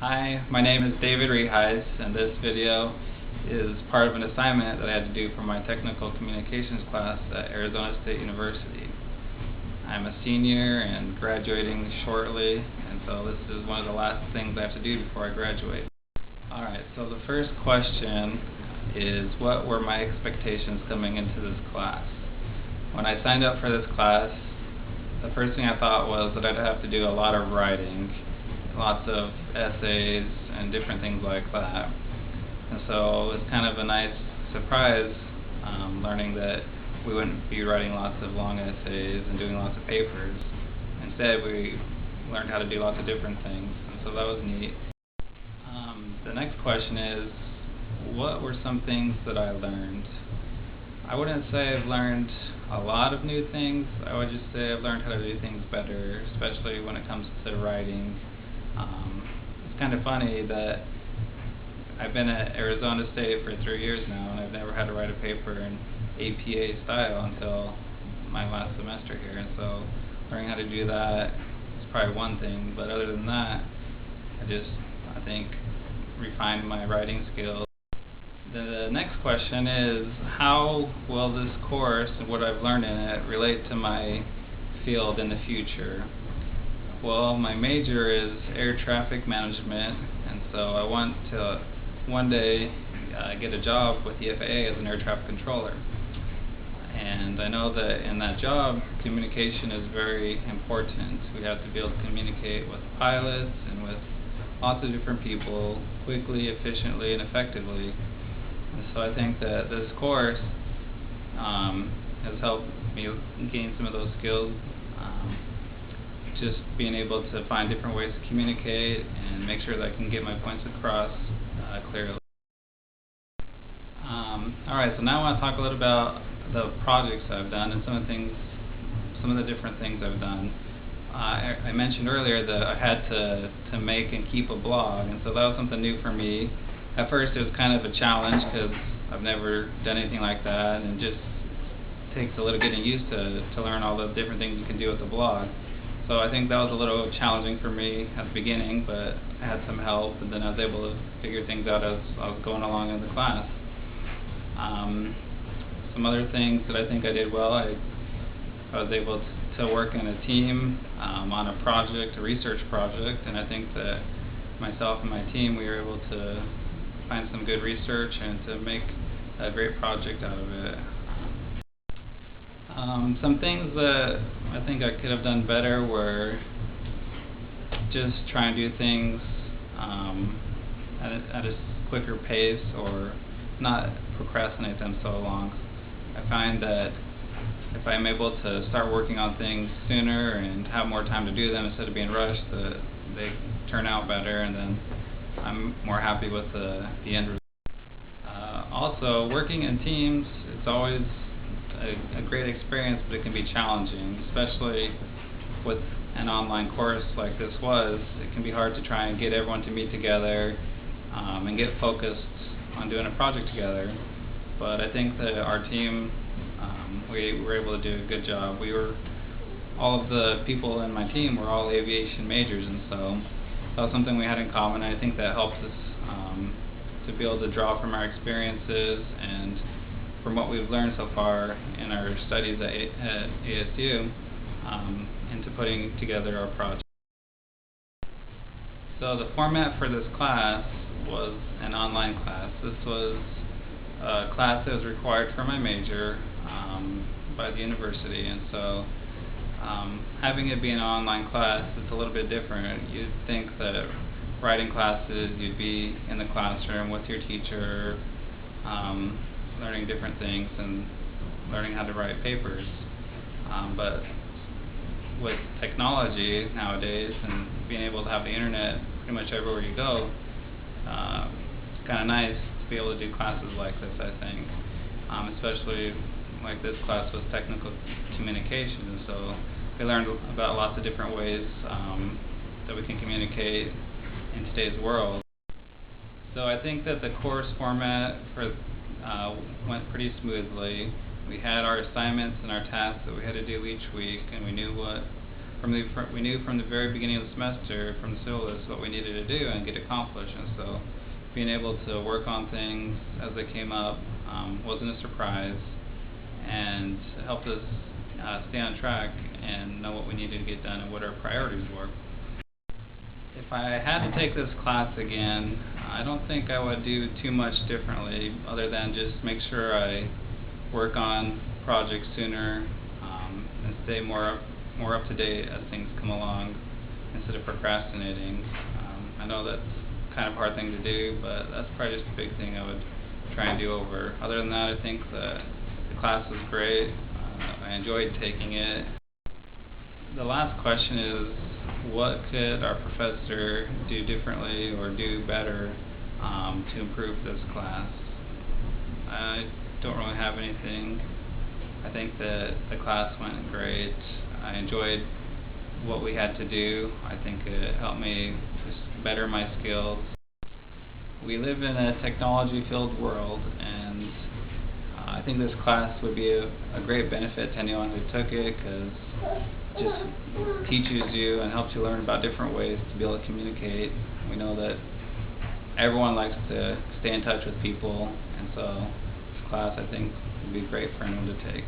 Hi, my name is David Reheis, and this video is part of an assignment that I had to do for my technical communications class at Arizona State University. I'm a senior and graduating shortly, and so this is one of the last things I have to do before I graduate. Alright, so the first question is, what were my expectations coming into this class? When I signed up for this class, the first thing I thought was that I'd have to do a lot of writing, lots of essays and different things like that. And so it was kind of a nice surprise learning that we wouldn't be writing lots of long essays and doing lots of papers. Instead, we learned how to do lots of different things, and so that was neat. The next question is, what were some things that I learned? I wouldn't say I've learned a lot of new things. I would just say I've learned how to do things better, especially when it comes to writing. It's kind of funny that I've been at Arizona State for 3 years now, and I've never had to write a paper in APA style until my last semester here, and so learning how to do that is probably one thing, but other than that, I think, refined my writing skills. The next question is, how will this course and what I've learned in it relate to my field in the future? Well, my major is air traffic management, and so I want to one day get a job with the FAA as an air traffic controller. And I know that in that job, communication is very important. We have to be able to communicate with pilots and with lots of different people quickly, efficiently, and effectively. And so I think that this course has helped me gain some of those skills. Just being able to find different ways to communicate and make sure that I can get my points across clearly. Alright, so now I want to talk a little about the projects I've done and some of the different things I've done. I mentioned earlier that I had to make and keep a blog, and so that was something new for me. At first it was kind of a challenge because I've never done anything like that, and it just takes a little getting used to learn all the different things you can do with the blog. So I think that was a little challenging for me at the beginning, but I had some help, and then I was able to figure things out as I was going along in the class. Some other things that I think I did well, I was able to work in a team on a project, a research project, and I think that myself and my team, we were able to find some good research and to make a great project out of it. Some things that I think I could have done better were just try and do things at a quicker pace, or not procrastinate them so long. I find that if I'm able to start working on things sooner and have more time to do them instead of being rushed, they turn out better, and then I'm more happy with the end result. Also, working in teams, it's always a great experience, but it can be challenging, especially with an online course like this was. It can be hard to try and get everyone to meet together and get focused on doing a project together. But I think that our team, we were able to do a good job. All of the people in my team were all aviation majors, and so that was something we had in common. I think that helps us to be able to draw from our experiences and from what we've learned so far in our studies at ASU into putting together our project. So the format for this class was an online class. This was a class that was required for my major by the university, and so having it be an online class, it's a little bit different. You'd think that writing classes, you'd be in the classroom with your teacher, learning different things and learning how to write papers. But with technology nowadays and being able to have the internet pretty much everywhere you go, it's kind of nice to be able to do classes like this, I think. Especially like this class was technical communication, so we learned about lots of different ways that we can communicate in today's world. So I think that the course format went pretty smoothly. We had our assignments and our tasks that we had to do each week, and we knew what we knew from the very beginning of the semester, from the syllabus, what we needed to do and get accomplished. And so being able to work on things as they came up wasn't a surprise, and helped us stay on track and know what we needed to get done and what our priorities were. If I had to take this class again, I don't think I would do too much differently other than just make sure I work on projects sooner and stay more up to date as things come along instead of procrastinating. I know that's kind of a hard thing to do, but that's probably just a big thing I would try and do over. Other than that, I think the class was great. I enjoyed taking it. The last question is, what could our professor do differently or do better to improve this class? I don't really have anything. I think that the class went great. I enjoyed what we had to do. I think it helped me just better my skills. We live in a technology-filled world, and I think this class would be a great benefit to anyone who took it, because it just teaches you and helps you learn about different ways to be able to communicate. We know that everyone likes to stay in touch with people, and so this class, I think, would be great for anyone to take.